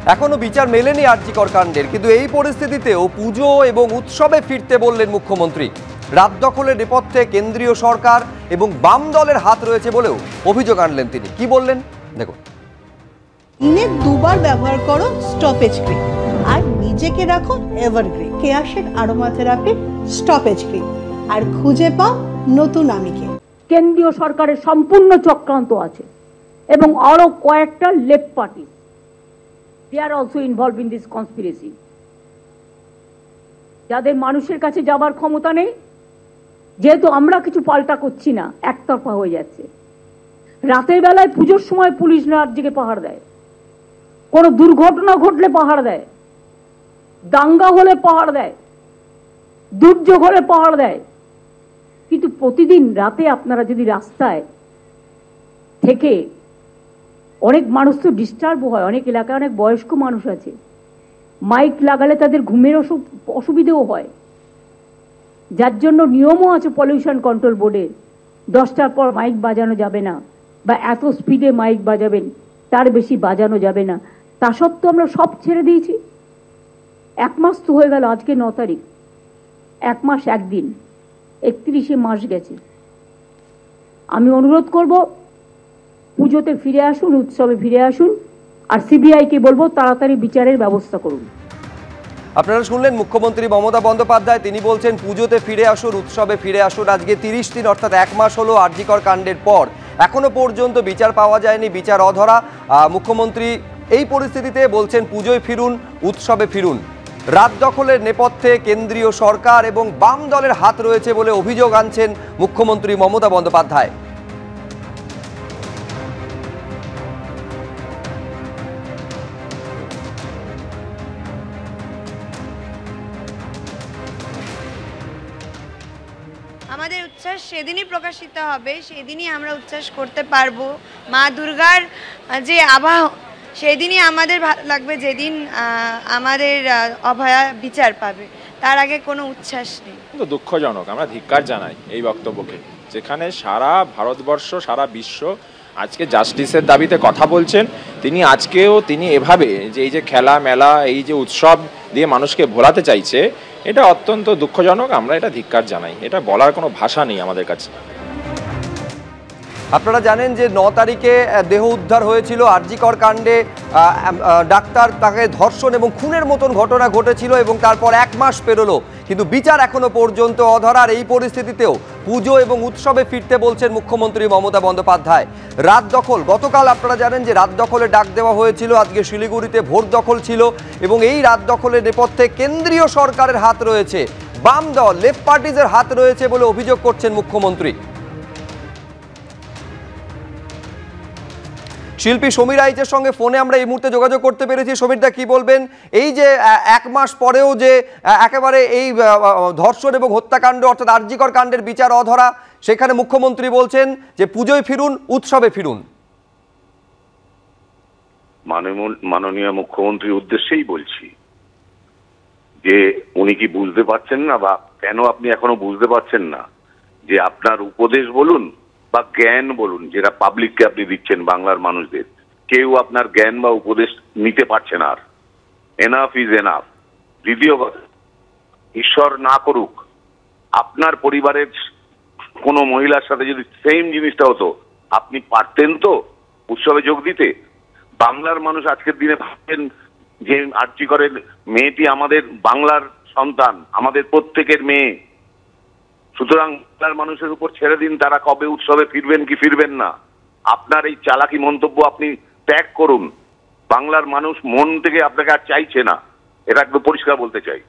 এখনো বিচার মেলেনি আরজিকর কাণ্ডের, কিন্তু এই পরিস্থিতিতেও পুজো এবং উৎসবে ফিরতে বললেন মুখ্যমন্ত্রী। রাত দখলের নেপথ্যে কেন্দ্রীয় সরকার এবং বাম দলের হাত রয়েছে বলেও অভিযোগ আনলেন তিনি। কি বললেন দেখুন। দিনে দুবার ব্যবহার করো স্টপেজ ক্রিম আর নিজেকে রাখো এভারগ্রিন কেয়াশেক আরোমা থেরাপি স্টপেজ ক্রিম আর খুঁজে পাও নতুন আমিকে। কেন্দ্রীয় সরকারের সম্পূর্ণ চক্রান্ত আছে এবং আরো কয়েকটা left party they are also involved in this conspiracy যাদের মানুষের কাছে যাবার ক্ষমতা নেই, যেহেতু আমরা কিছু পাল্টা করছি না, একতরফা হয়ে যাচ্ছে। রাতের বেলায় পুজোর সময় পুলিশ রাজ্যকে পাহাড় দেয়, কোনো দুর্ঘটনা ঘটলে পাহাড় দেয়, দাঙ্গা হলে পাহাড় দেয়, দুর্যোগ হলে পাহাড় দেয়, কিন্তু প্রতিদিন রাতে আপনারা যদি রাস্তায় থেকে, অনেক মানুষ তো ডিস্টার্ব হয়, অনেক এলাকায় অনেক বয়স্ক মানুষ আছে, মাইক লাগালে তাদের ঘুমের অসুবিধেও হয়, যার জন্য নিয়মও আছে পলিউশন কন্ট্রোল বোর্ডে, 10টার পর মাইক বাজানো যাবে না বা এত স্পিডে মাইক বাজাবেন তার বেশি বাজানো যাবে না। তা সত্ত্বেও আমরা সব ছেড়ে দিয়েছি। 1 মাস তো হয়ে গেল, আজকে 9 তারিখ, 1 মাস 1 দিন, 31শে মাস গেছে। আমি অনুরোধ করব পুজোতে ফিরে আসুন, উৎসবে ফিরে আসুন, আর সিবিআইকে বলবো তাড়াতাড়ি বিচারের ব্যবস্থা করুন। আপনারা শুনলেন মুখ্যমন্ত্রী মমতা বন্দ্যোপাধ্যায়, তিনি বলছেন পুজোতে ফিরে আসুন, উৎসবে ফিরে আসুন। আজকে 30 দিন অর্থাৎ 1 মাস হলো আরজিকর কাণ্ডের পর, এখনো পর্যন্ত বিচার পাওয়া যায়নি, বিচার অধরা। মুখ্যমন্ত্রী এই পরিস্থিতিতে বলছেন পুজোয় ফিরুন, উৎসবে ফিরুন। রাত দখলের নেপথ্যে কেন্দ্রীয় সরকার এবং বাম দলের হাত রয়েছে বলে অভিযোগ আনছেন মুখ্যমন্ত্রী মমতা বন্দ্যোপাধ্যায়। আমাদের উচ্ছ্বাস সেদিনই প্রকাশিত হবে, সেদিনই আমরা উচ্ছ্বাস করতে পারবো। মা দুর্গার যে আবাহ সেদিনই আমাদের ভালো লাগবে, যেদিন আমাদের অভয়া বিচার পাবে, তার আগে কোনো উচ্ছ্বাস নেই। কিন্তু দুঃখজনক, আমরা ধিক্কার জানাই এই বক্তব্যকে, যেখানে সারা ভারতবর্ষ সারা বিশ্ব আজকে জাস্টিসের দাবিতে কথা বলছেন। তিনি এভাবে যে এই যে খেলা মেলা, এই যে উৎসব দিয়ে মানুষকে ভোলাতে চাইছে, এটা অত্যন্ত দুঃখজনক। আমরা এটা ধিক্কার জানাই, এটা বলার কোনো ভাষা নেই আমাদের কাছে। আপনারা জানেন যে 9 তারিখে দেহ উদ্ধার হয়েছিল আরজিকর কাণ্ডে। ডাক্তার তাকে ধর্ষণ এবং খুনের মতন ঘটনা ঘটেছিল এবং তারপর 1 মাস পেরোলো, কিন্তু বিচার এখনো পর্যন্ত অধরার। এই পরিস্থিতিতেও পুজো এবং উৎসবে ফিরতে বলছেন মুখ্যমন্ত্রী মমতা বন্দ্যোপাধ্যায়। রাত দখল, গতকাল আপনারা জানেন যে রাত দখলে ডাক দেওয়া হয়েছিল, আজকে শিলিগুড়িতে ভোট দখল ছিল এবং এই রাত দখলের নেপথ্যে কেন্দ্রীয় সরকারের হাত রয়েছে, বাম দল লেফট পার্টিজের হাত রয়েছে বলে অভিযোগ করছেন মুখ্যমন্ত্রী। শিল্পী সমীর আইচের সঙ্গে ফোনে আমরা এই মুহূর্তে যোগাযোগ করতে পেরেছি। সমীরদা, কি বলবেন এই যে 1 মাস পরেও যে একেবারে এই ধর্ষণ এবং হত্যাকাণ্ড অর্থাৎ আরজিকর কাণ্ডের বিচার অধরা, সেখানে মুখ্যমন্ত্রী বলছেন যে পুজোয় ফিরুন, উৎসবে ফিরুন। মাননীয় মুখ্যমন্ত্রীর উদ্দেশ্যেই বলছি যে উনি কি বুঝতে পারছেন না, বা কেন আপনি এখনো বুঝতে পারছেন না যে আপনার উপদেশ বলুন বা জ্ঞান বলুন, যেটা পাবলিককে আপনি দিচ্ছেন বাংলার মানুষদের, কেউ আপনার জ্ঞান বা উপদেশ নিতে পারছে না। আর এনাফ ইজ এনাফ। দ্বিতীয় কথা, ঈশ্বর না করুক আপনার পরিবারের কোনো মহিলার সাথে যদি সেম জিনিসটা হতো, আপনি পারতেন তো উৎসবে যোগ দিতে? বাংলার মানুষ আজকের দিনে ভাবছেন যে আরজিকরের মেয়েটি আমাদের বাংলার সন্তান, আমাদের প্রত্যেকের মেয়ে। সুতরাং বাংলার মানুষের উপর ছেড়ে দিন তারা কবে উৎসবে ফিরবেন কি ফিরবেন না। আপনার এই চালাকি মন্তব্য আপনি ত্যাগ করুন। বাংলার মানুষ মন থেকে আপনাকে আর চাইছে না, এটা একদম পরিষ্কার বলতে চাই।